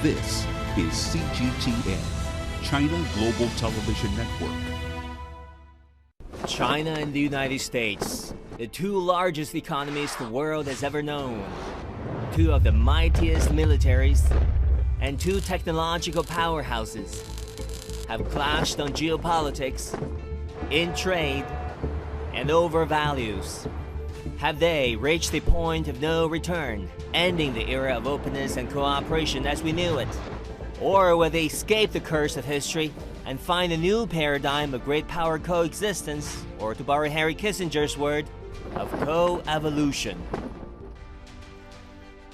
This is CGTN, China Global Television Network. China and the United States, the two largest economies the world has ever known, two of the mightiest militaries, and two technological powerhouses, have clashed on geopolitics, in trade, and over values. Have they reached the point of no return, ending the era of openness and cooperation as we knew it? Or will they escape the curse of history and find a new paradigm of great power coexistence, or to borrow Henry Kissinger's word, of co-evolution?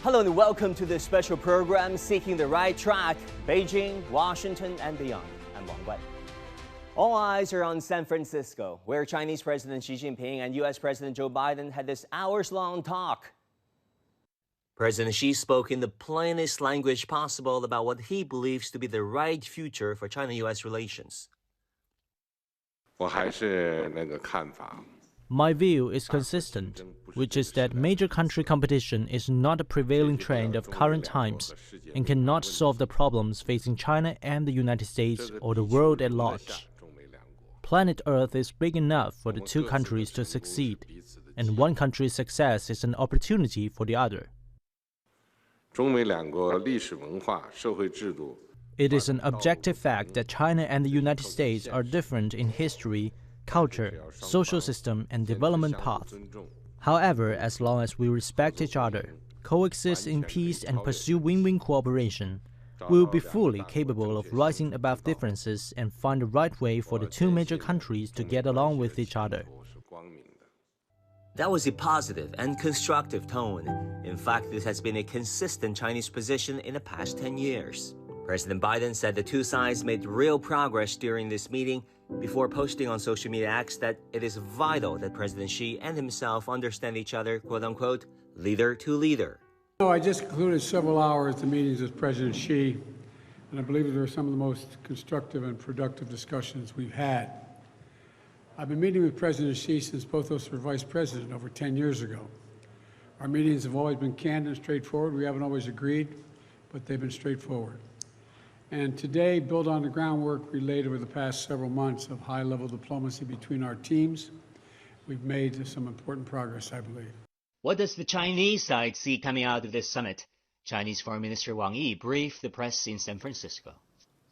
Hello and welcome to this special program, Seeking the Right Track, Beijing, Washington, and beyond. I'm Wang Guan. All eyes are on San Francisco, where Chinese President Xi Jinping and U.S. President Joe Biden had this hours-long talk. President Xi spoke in the plainest language possible about what he believes to be the right future for China-U.S. relations. My view is consistent, which is that major country competition is not a prevailing trend of current times and cannot solve the problems facing China and the United States or the world at large. Planet Earth is big enough for the two countries to succeed, and one country's success is an opportunity for the other. It is an objective fact that China and the United States are different in history, culture, social system, and development path. However, as long as we respect each other, coexist in peace, and pursue win-win cooperation, we will be fully capable of rising above differences and find the right way for the two major countries to get along with each other. That was a positive and constructive tone. In fact, this has been a consistent Chinese position in the past 10 years. President Biden said the two sides made real progress during this meeting before posting on social media X that it is vital that President Xi and himself understand each other, quote-unquote, leader to leader. I just concluded several hours of meetings with President Xi, and I believe they were some of the most constructive and productive discussions we've had. I've been meeting with President Xi since both of us were vice president over 10 years ago. Our meetings have always been candid and straightforward. We haven't always agreed, but they've been straightforward. And today, build on the groundwork we laid over the past several months of high-level diplomacy between our teams. We've made some important progress, I believe. What does the Chinese side see coming out of this summit? Chinese Foreign Minister Wang Yi briefed the press in San Francisco.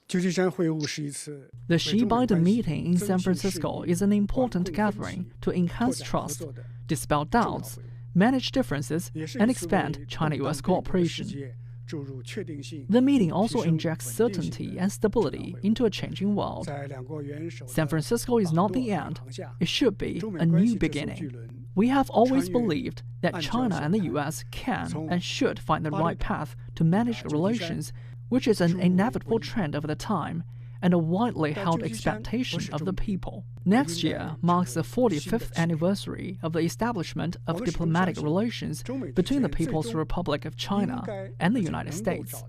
The Xi-Biden meeting in San Francisco is an important gathering to enhance trust, dispel doubts, manage differences, and expand China-U.S. cooperation. The meeting also injects certainty and stability into a changing world. San Francisco is not the end. It should be a new beginning. We have always believed that China and the U.S. can and should find the right path to manage relations, which is an inevitable trend of the time and a widely held expectation of the people. Next year marks the 45th anniversary of the establishment of diplomatic relations between the People's Republic of China and the United States.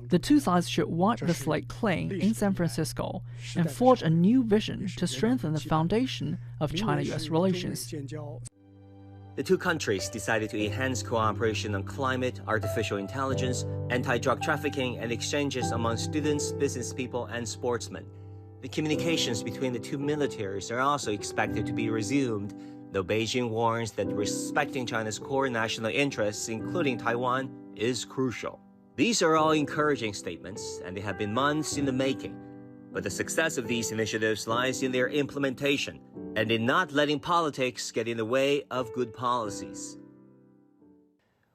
The two sides should wipe the slate clean in San Francisco and forge a new vision to strengthen the foundation of China-U.S. relations. The two countries decided to enhance cooperation on climate, artificial intelligence, anti-drug trafficking, and exchanges among students, business people, and sportsmen. The communications between the two militaries are also expected to be resumed, though Beijing warns that respecting China's core national interests, including Taiwan, is crucial. These are all encouraging statements, and they have been months in the making. But the success of these initiatives lies in their implementation and in not letting politics get in the way of good policies.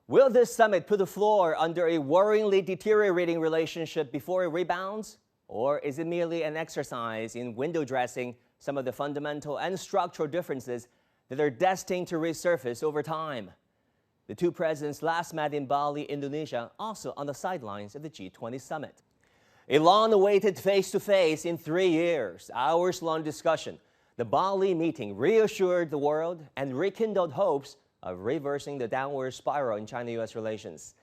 Will this summit put the floor under a worryingly deteriorating relationship before it rebounds? Or is it merely an exercise in window dressing some of the fundamental and structural differences that are destined to resurface over time? The two presidents last met in Bali, Indonesia, also on the sidelines of the G20 summit. A long-awaited face-to-face in 3 years, hours-long discussion. The Bali meeting reassured the world and rekindled hopes of reversing the downward spiral in China-U.S. relations.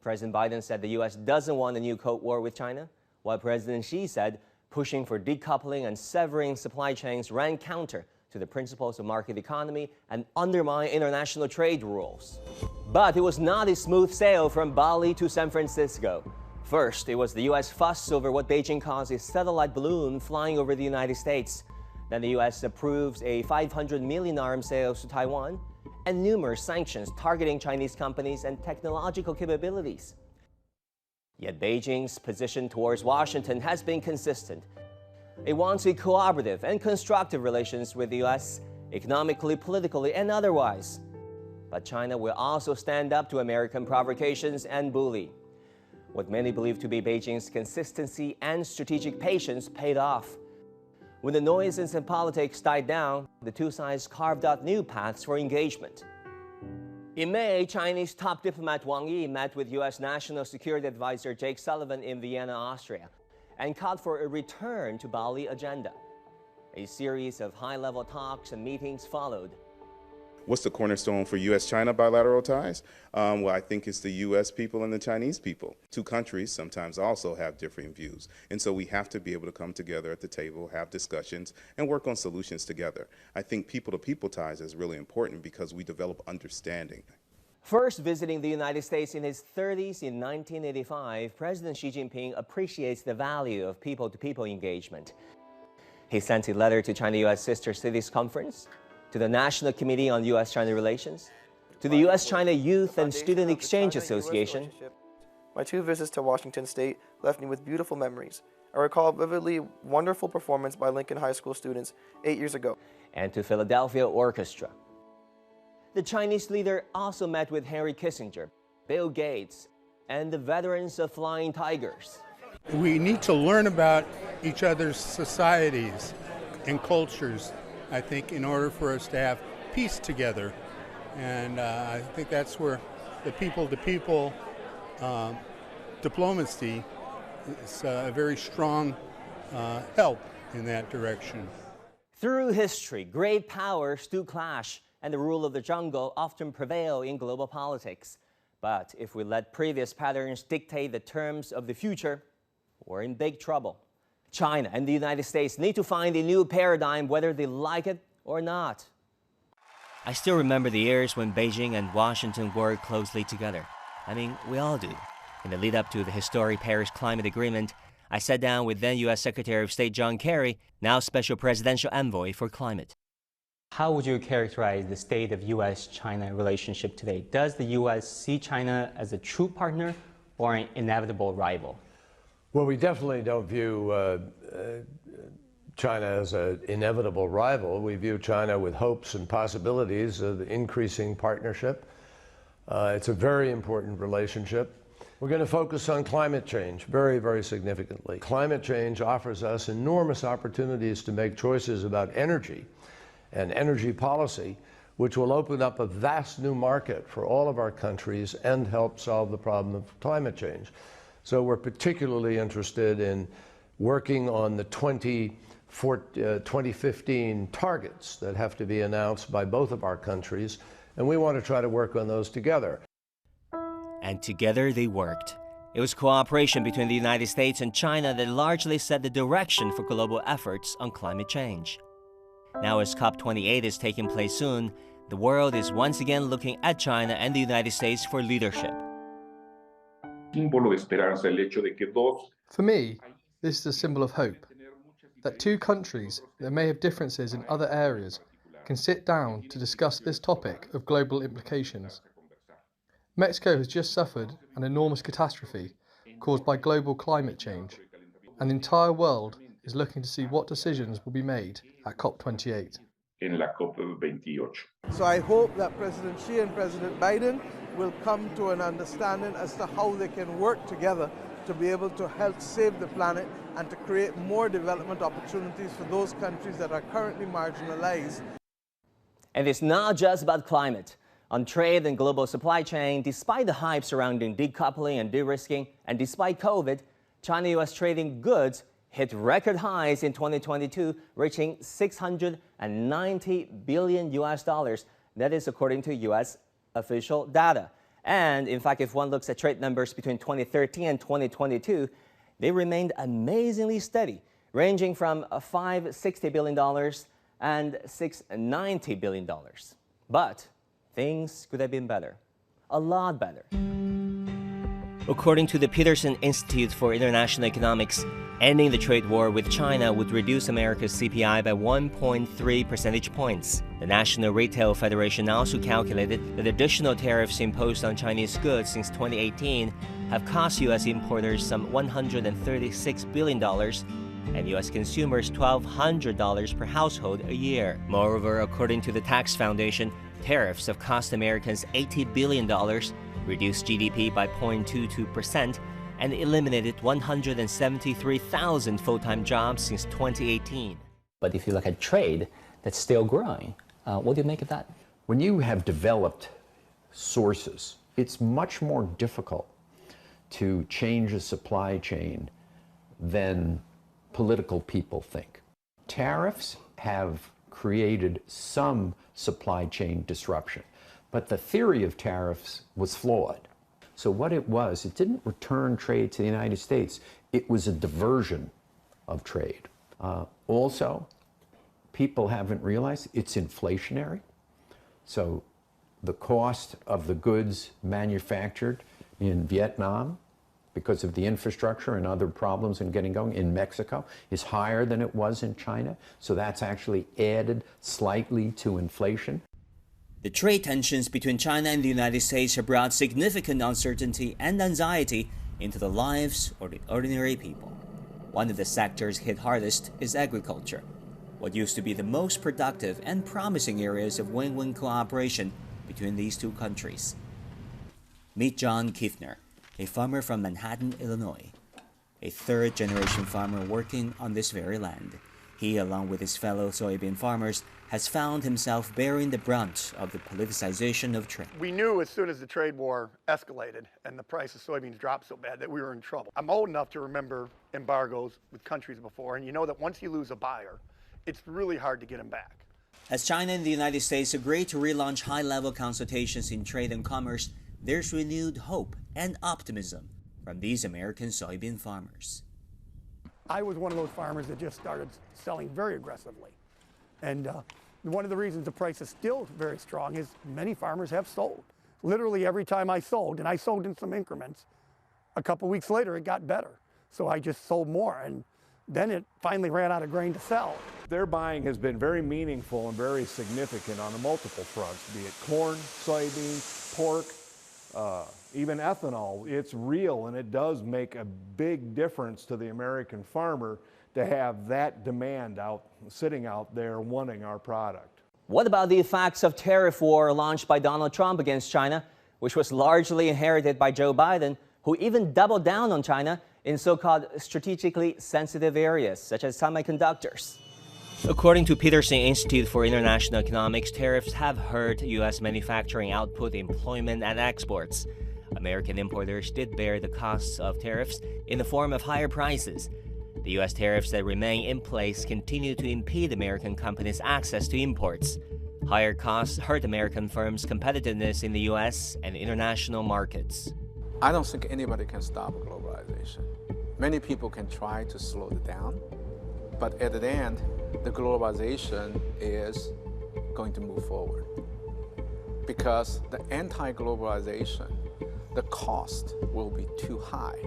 President Biden said the U.S. doesn't want a new Cold War with China, while President Xi said pushing for decoupling and severing supply chains ran counter to the principles of market economy and undermine international trade rules. But it was not a smooth sail from Bali to San Francisco. First, it was the U.S. fuss over what Beijing calls a satellite balloon flying over the United States. Then the U.S. approves a $500 million arms sales to Taiwan and numerous sanctions targeting Chinese companies and technological capabilities. Yet Beijing's position towards Washington has been consistent. It wants a cooperative and constructive relations with the U.S., economically, politically, and otherwise. But China will also stand up to American provocations and bully. What many believe to be Beijing's consistency and strategic patience paid off. When the noises in politics died down, the two sides carved out new paths for engagement. In May, Chinese top diplomat Wang Yi met with U.S. National Security Advisor Jake Sullivan in Vienna, Austria, and called for a return to Bali agenda. A series of high-level talks and meetings followed. What's the cornerstone for U.S.-China bilateral ties? Well, I think it's the U.S. people and the Chinese people. Two countries sometimes also have differing views. And so we have to be able to come together at the table, have discussions, and work on solutions together. I think people-to-people ties is really important because we develop understanding. First visiting the United States in his 30s in 1985, President Xi Jinping appreciates the value of people-to-people engagement. He sent a letter to China-U.S. Sister Cities Conference, to the National Committee on U.S.-China Relations, to the U.S.-China Youth and Student Exchange Association. My two visits to Washington State left me with beautiful memories. I recall vividly wonderful performance by Lincoln High School students 8 years ago. And to Philadelphia Orchestra. The Chinese leader also met with Henry Kissinger, Bill Gates, and the veterans of Flying Tigers. We need to learn about each other's societies and cultures, I think, in order for us to have peace together. And I think that's where the people-to-people diplomacy is a very strong help in that direction. Through history, great powers do clash, and the rule of the jungle often prevail in global politics. But if we let previous patterns dictate the terms of the future, we're in big trouble. China and the United States need to find a new paradigm whether they like it or not. I still remember the years when Beijing and Washington worked closely together. I mean, we all do. In the lead up to the historic Paris Climate Agreement, I sat down with then U.S. Secretary of State John Kerry, now Special Presidential Envoy for Climate. How would you characterize the state of U.S.-China relationship today? Does the U.S. see China as a true partner or an inevitable rival? Well, we definitely don't view China as an inevitable rival. We view China with hopes and possibilities of increasing partnership. It's a very important relationship. We're going to focus on climate change very, very significantly. Climate change offers us enormous opportunities to make choices about energy and energy policy, which will open up a vast new market for all of our countries and help solve the problem of climate change. So we're particularly interested in working on the 2015 targets that have to be announced by both of our countries, and we want to try to work on those together. And together they worked. It was cooperation between the United States and China that largely set the direction for global efforts on climate change. Now, as COP28 is taking place soon, the world is once again looking at China and the United States for leadership. For me, this is a symbol of hope, that two countries that may have differences in other areas can sit down to discuss this topic of global implications. Mexico has just suffered an enormous catastrophe caused by global climate change, and the entire world is looking to see what decisions will be made at COP28. So I hope that President Xi and President Biden will come to an understanding as to how they can work together to be able to help save the planet and to create more development opportunities for those countries that are currently marginalized. And it's not just about climate. On trade and global supply chain, despite the hype surrounding decoupling and de-risking, and despite COVID, China-US trading goods hit record highs in 2022, reaching $690 billion. That is according to U.S. official data. And in fact, if one looks at trade numbers between 2013 and 2022, they remained amazingly steady, ranging from $560 billion and $690 billion. But things could have been better, a lot better. According to the Peterson Institute for International Economics, ending the trade war with China would reduce America's CPI by 1.3 percentage points. The National Retail Federation also calculated that additional tariffs imposed on Chinese goods since 2018 have cost U.S. importers some $136 billion and U.S. consumers $1,200 per household a year. Moreover, according to the Tax Foundation, tariffs have cost Americans $80 billion, reduced GDP by 0.22%, and eliminated 173,000 full-time jobs since 2018. But if you look at trade, that's still growing. What do you make of that? When you have developed sources, it's much more difficult to change a supply chain than political people think. Tariffs have created some supply chain disruption, but the theory of tariffs was flawed. So what it was, it didn't return trade to the United States. It was a diversion of trade. Also, people haven't realized it's inflationary. So the cost of the goods manufactured in Vietnam, because of the infrastructure and other problems in getting going, in Mexico, is higher than it was in China. So that's actually added slightly to inflation. The trade tensions between China and the United States have brought significant uncertainty and anxiety into the lives of the ordinary people. One of the sectors hit hardest is agriculture, what used to be the most productive and promising areas of win-win cooperation between these two countries. Meet John Kiefner, a farmer from Manhattan, Illinois, a third-generation farmer working on this very land. He, along with his fellow soybean farmers, has found himself bearing the brunt of the politicization of trade. We knew as soon as the trade war escalated and the price of soybeans dropped so bad that we were in trouble. I'm old enough to remember embargoes with countries before, and you know that once you lose a buyer, it's really hard to get them back. As China and the United States agree to relaunch high-level consultations in trade and commerce, there's renewed hope and optimism from these American soybean farmers. I was one of those farmers that just started selling very aggressively. And one of the reasons the price is still very strong is many farmers have sold. Literally every time I sold, and I sold in some increments, a couple weeks later it got better. So I just sold more, and then it finally ran out of grain to sell. Their buying has been very meaningful and very significant on multiple fronts, be it corn, soybeans, pork, even ethanol. It's real, and it does make a big difference to the American farmer to have that demand sitting out there wanting our product. What about the effects of tariff war launched by Donald Trump against China, which was largely inherited by Joe Biden, who even doubled down on China in so-called strategically sensitive areas, such as semiconductors? According to Peterson Institute for International Economics, tariffs have hurt U.S. manufacturing output, employment, and exports. American importers did bear the costs of tariffs in the form of higher prices. The U.S. tariffs that remain in place continue to impede American companies' access to imports. Higher costs hurt American firms' competitiveness in the U.S. and international markets. I don't think anybody can stop globalization. Many people can try to slow it down, but at the end, the globalization is going to move forward. Because the anti-globalization, the cost will be too high.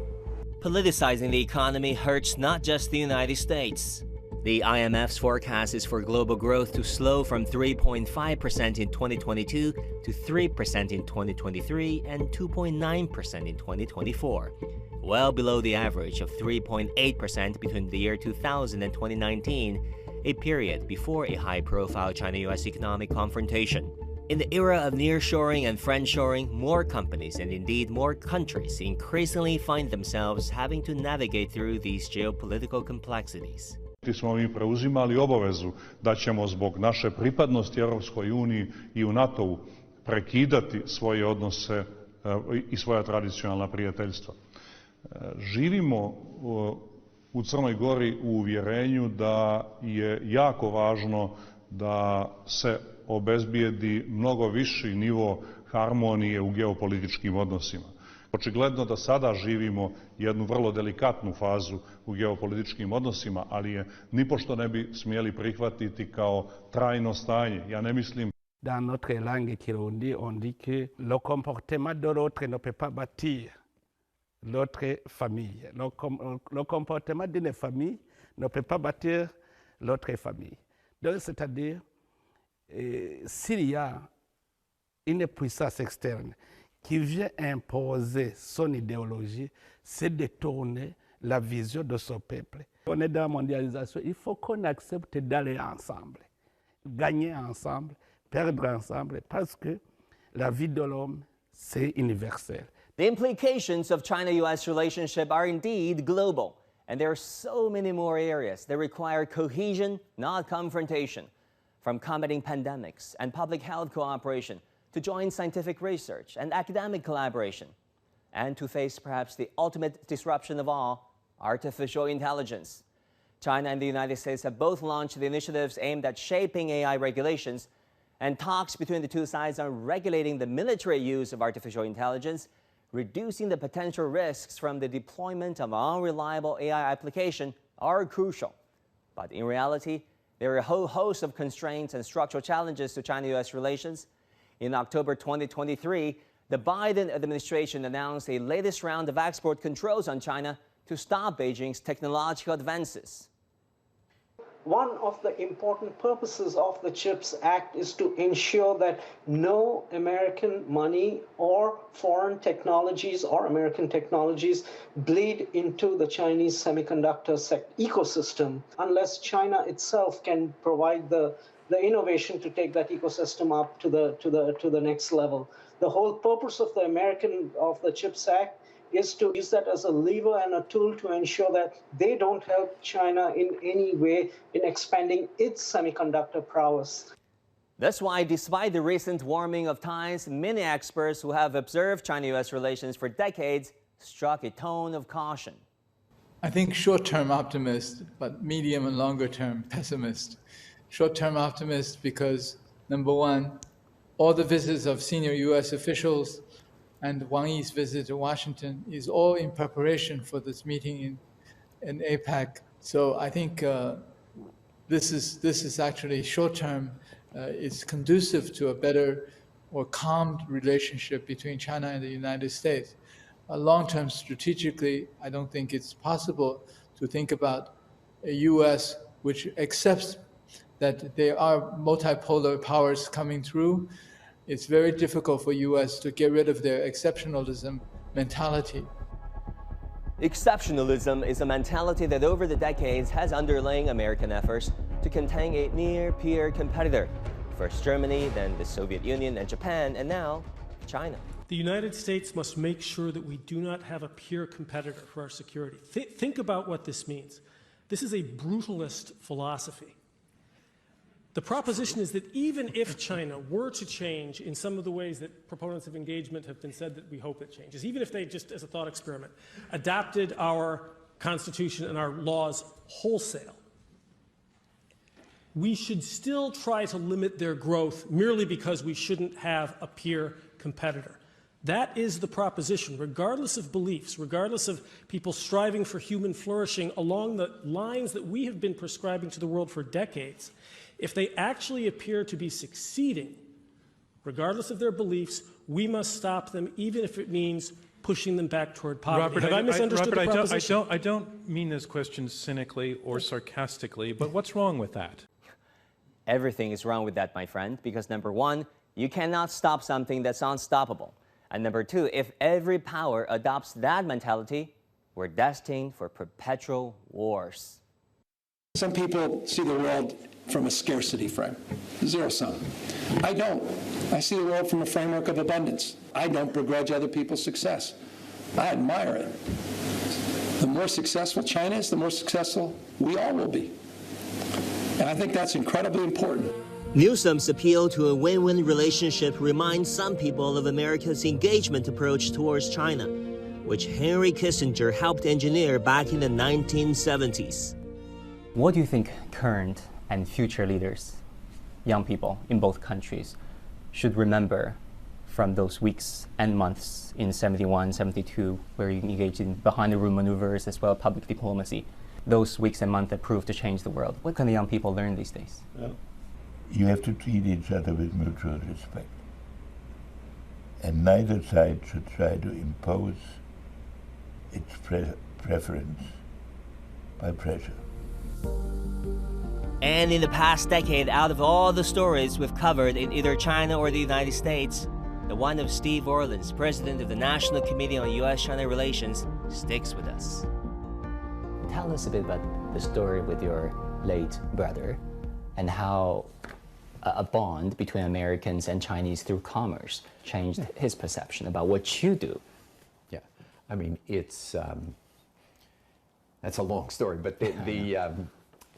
Politicizing the economy hurts not just the United States. The IMF's forecast is for global growth to slow from 3.5% in 2022 to 3% in 2023 and 2.9% in 2024, well below the average of 3.8% between the year 2000 and 2019, a period before a high-profile China-US economic confrontation. In the era of nearshoring and friendshoring, more companies and indeed more countries increasingly find themselves having to navigate through these geopolitical complexities. Smo mi preuzimali obavezu da ćemo zbog naše pripadnosti Europskoj uniji i u NATO-u prekidati svoje odnose i svoja tradicionalna prijateljstva. Živimo u Crnoj Gori u uvjerenju da je jako važno da se obezbijedi mnogo viši nivo harmonije u geopolitičkim odnosima. Očigledno da sada živimo jednu vrlo delikatnu fazu u geopolitičkim odnosima, ali je nipošto ne bi smjeli prihvatiti kao trajno stanje. Ja ne mislim. Dans notre langue kirundi, on dit que le comportement de l'autre ne peut pas bâtir l'autre famille. Le comportement d'une famille ne peut pas bâtir l'autre famille. Donc, c'est-à-dire, s'il y a une puissance externe qui vient imposer son idéologie, c'est détourner la vision de son peuple. On est dans la mondialisation, il faut qu'on accepte d'aller ensemble, gagner ensemble, perdre ensemble, parce que la vie de l'homme, c'est universel. The implications of China-US relationship are indeed global, and there are so many more areas that require cohesion, not confrontation, from combating pandemics and public health cooperation to joint scientific research and academic collaboration, and to face perhaps the ultimate disruption of all, artificial intelligence. China and the United States have both launched the initiatives aimed at shaping AI regulations, and talks between the two sides on regulating the military use of artificial intelligence, reducing the potential risks from the deployment of unreliable AI application are crucial. But in reality, there are a whole host of constraints and structural challenges to China-US relations. In October 2023, the Biden administration announced a latest round of export controls on China to stop Beijing's technological advances. One of the important purposes of the CHIPS Act is to ensure that no American money or foreign technologies or American technologies bleed into the Chinese semiconductor ecosystem unless China itself can provide the innovation to take that ecosystem up to the next level. The whole purpose of the CHIPS Act is to use that as a lever and a tool to ensure that they don't help China in any way in expanding its semiconductor prowess. That's why, despite the recent warming of ties, many experts who have observed China-US relations for decades struck a tone of caution. I think short-term optimist, but medium and longer-term pessimist. Short-term optimist because, number one, all the visits of senior U.S. officials and Wang Yi's visit to Washington is all in preparation for this meeting in APEC. So I think this is actually short-term. It's conducive to a better or calmed relationship between China and the United States. Long-term, strategically, I don't think it's possible to think about a U.S. which accepts that there are multipolar powers coming through. It's very difficult for U.S. to get rid of their exceptionalism mentality. Exceptionalism is a mentality that over the decades has underlying American efforts to contain a near-peer competitor. First Germany, then the Soviet Union and Japan, and now China. The United States must make sure that we do not have a peer competitor for our security. Think about what this means. This is a brutalist philosophy. The proposition is that even if China were to change in some of the ways that proponents of engagement have been said that we hope it changes, even if they just, as a thought experiment, adapted our Constitution and our laws wholesale, we should still try to limit their growth merely because we shouldn't have a peer competitor. That is the proposition, regardless of beliefs, regardless of people striving for human flourishing along the lines that we have been prescribing to the world for decades. If they actually appear to be succeeding, regardless of their beliefs, we must stop them, even if it means pushing them back toward poverty. Robert, have I misunderstood the proposition? I don't mean this question cynically or sarcastically, but what's wrong with that? Everything is wrong with that, my friend, because number one, you cannot stop something that's unstoppable. And number two, if every power adopts that mentality, we're destined for perpetual wars. Some people see the world from a scarcity frame, zero sum. I don't. I see the world from a framework of abundance. I don't begrudge other people's success. I admire it. The more successful China is, the more successful we all will be. And I think that's incredibly important. Newsom's appeal to a win-win relationship reminds some people of America's engagement approach towards China, which Henry Kissinger helped engineer back in the 1970s. What do you think current and future leaders, young people in both countries, should remember from those weeks and months in 71, 72, where you engaged in behind-the-room maneuvers as well as public diplomacy? Those weeks and months that proved to change the world. What can the young people learn these days? You have to treat each other with mutual respect. And neither side should try to impose It's preference by pressure. And in the past decade, out of all the stories we've covered in either China or the United States, the one of Steve Orland's, president of the National Committee on U.S.-China Relations, sticks with us. Tell us a bit about the story with your late brother and how a bond between Americans and Chinese through commerce changed his perception about what you do. Yeah, I mean, it's, that's a long story, but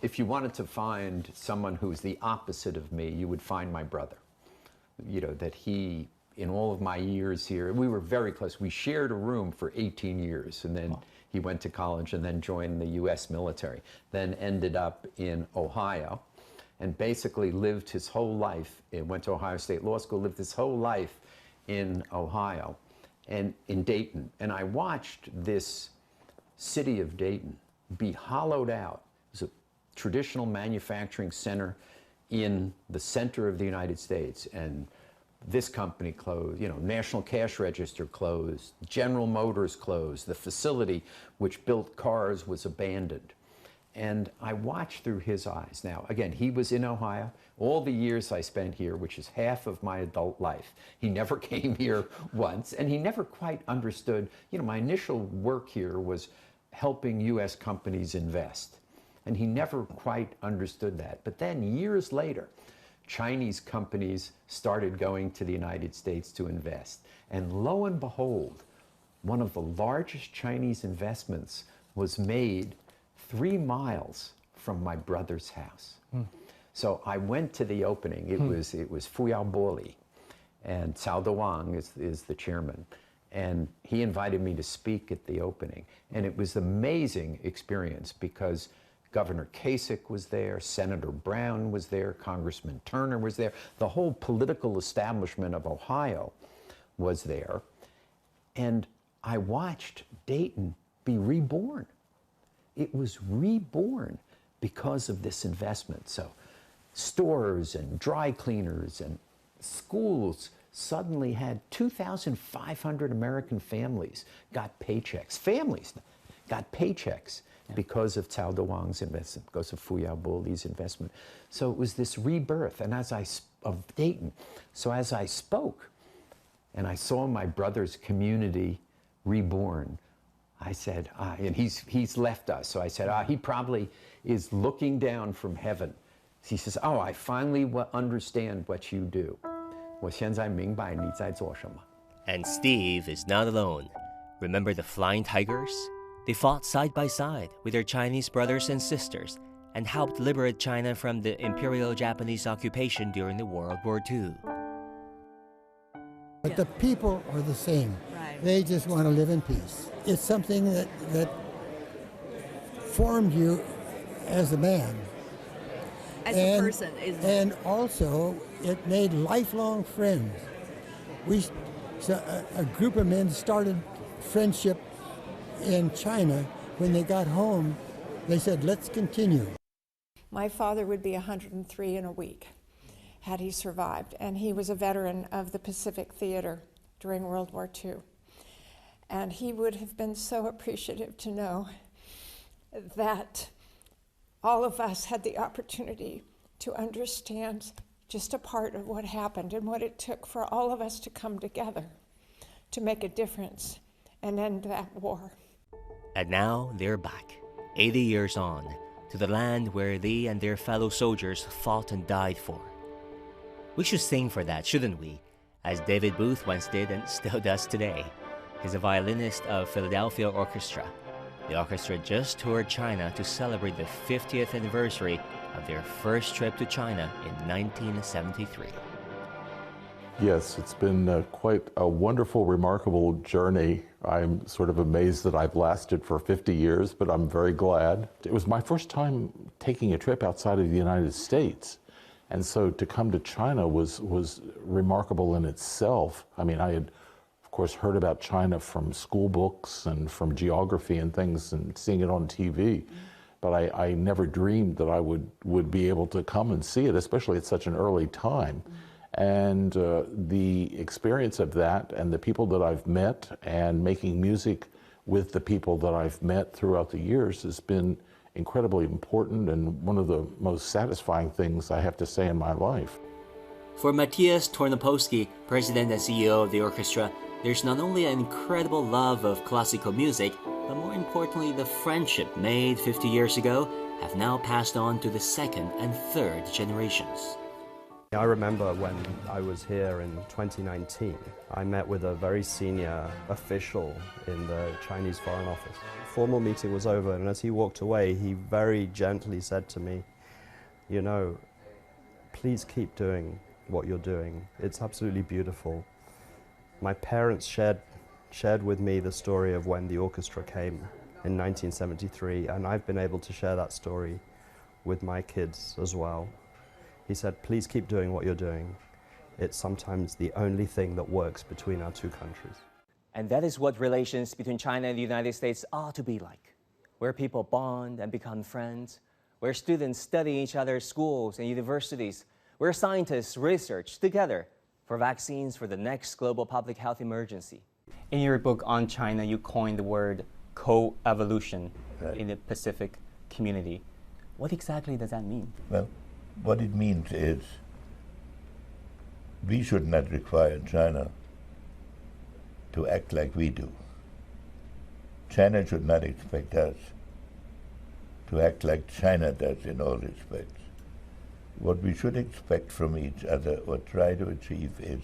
if you wanted to find someone who's the opposite of me, you would find my brother. You know, that he, in all of my years here, we were very close. We shared a room for 18 years, and then he went to college and then joined the U.S. military, then ended up in Ohio, and basically lived his whole life, went to Ohio State Law School, lived his whole life in Ohio and in Dayton. And I watched this city of Dayton be hollowed out. It was a traditional manufacturing center in the center of the United States, and this company closed, you know, National Cash Register closed, General Motors closed, the facility which built cars was abandoned. And I watched through his eyes. Now, again, he was in Ohio. All the years I spent here, which is half of my adult life, he never came here once, and he never quite understood, you know, my initial work here was helping U.S. companies invest. And he never quite understood that. But then years later, Chinese companies started going to the United States to invest. And lo and behold, one of the largest Chinese investments was made 3 miles from my brother's house. So I went to the opening. It was Fu Yaoboli, and Cao De Wang is the chairman. And he invited me to speak at the opening. And it was an amazing experience because Governor Kasich was there, Senator Brown was there, Congressman Turner was there. The whole political establishment of Ohio was there. And I watched Dayton be reborn. It was reborn because of this investment. So stores and dry cleaners and schools suddenly had 2,500 American families got paychecks. Families got paychecks because of Cao De Wang's investment, because of Fu Yaoboli's investment. So it was this rebirth, and of Dayton. So as I spoke, and I saw my brother's community reborn, I said, and he's left us. So I said, he probably is looking down from heaven. He says, I finally understand what you do. 我现在明白你在做什么. And Steve is not alone. Remember the Flying Tigers? They fought side by side with their Chinese brothers and sisters and helped liberate China from the Imperial Japanese occupation during the World War II. But the people are the same. Right. They just want to live in peace. It's something that formed you as a man. As a person. And also, it made lifelong friends. A group of men started friendship in China. When they got home, they said, let's continue. My father would be 103 in a week had he survived, and he was a veteran of the Pacific Theater during World War II. And he would have been so appreciative to know that all of us had the opportunity to understand just a part of what happened and what it took for all of us to come together to make a difference and end that war. And now they're back, 80 years on, to the land where they and their fellow soldiers fought and died for. We should sing for that, shouldn't we? As David Booth once did and still does today. He's a violinist of Philadelphia Orchestra. The orchestra just toured China to celebrate the 50th anniversary of their first trip to China in 1973. Yes, it's been quite a wonderful, remarkable journey. I'm sort of amazed that I've lasted for 50 years, but I'm very glad. It was my first time taking a trip outside of the United States. And so to come to China was remarkable in itself. I mean, I had, of course, heard about China from school books and from geography and things and seeing it on TV. But I never dreamed that I would be able to come and see it, especially at such an early time. And the experience of that and the people that I've met and making music with the people that I've met throughout the years has been incredibly important and one of the most satisfying things I have to say in my life. For Matthias Tornopolsky, president and CEO of the orchestra, there's not only an incredible love of classical music, but more importantly, the friendship made 50 years ago have now passed on to the second and third generations. I remember when I was here in 2019, I met with a very senior official in the Chinese Foreign Office. The formal meeting was over, and as he walked away, he very gently said to me, you know, please keep doing what you're doing. It's absolutely beautiful. My parents shared with me the story of when the orchestra came in 1973, and I've been able to share that story with my kids as well. He said, please keep doing what you're doing. It's sometimes the only thing that works between our two countries. And that is what relations between China and the United States ought to be like, where people bond and become friends, where students study each other's schools and universities, where scientists research together for vaccines for the next global public health emergency. In your book on China, you coined the word co-evolution in the Pacific community. What exactly does that mean? Well, what it means is we should not require China to act like we do. China should not expect us to act like China does in all respects. What we should expect from each other or try to achieve is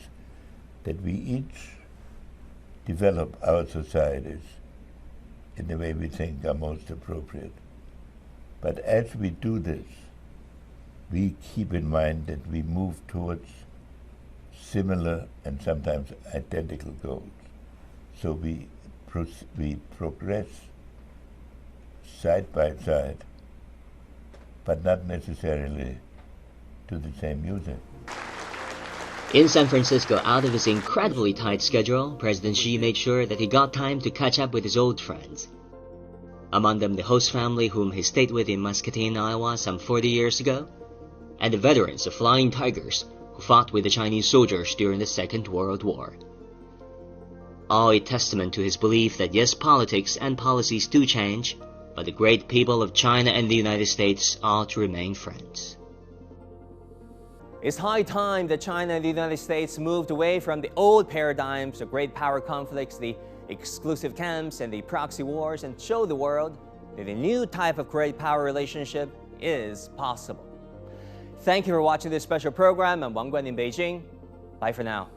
that we each develop our societies in the way we think are most appropriate. But as we do this, we keep in mind that we move towards similar and sometimes identical goals. So we progress side by side, but not necessarily to the same music. In San Francisco, out of his incredibly tight schedule, President Xi made sure that he got time to catch up with his old friends. Among them, the host family whom he stayed with in Muscatine, Iowa some 40 years ago, and the veterans of Flying Tigers who fought with the Chinese soldiers during the Second World War. All a testament to his belief that yes, politics and policies do change, but the great people of China and the United States ought to remain friends. It's high time that China and the United States moved away from the old paradigms of great power conflicts, the exclusive camps and the proxy wars, and show the world that a new type of great power relationship is possible. Thank you for watching this special program. I'm Wang Guan in Beijing. Bye for now.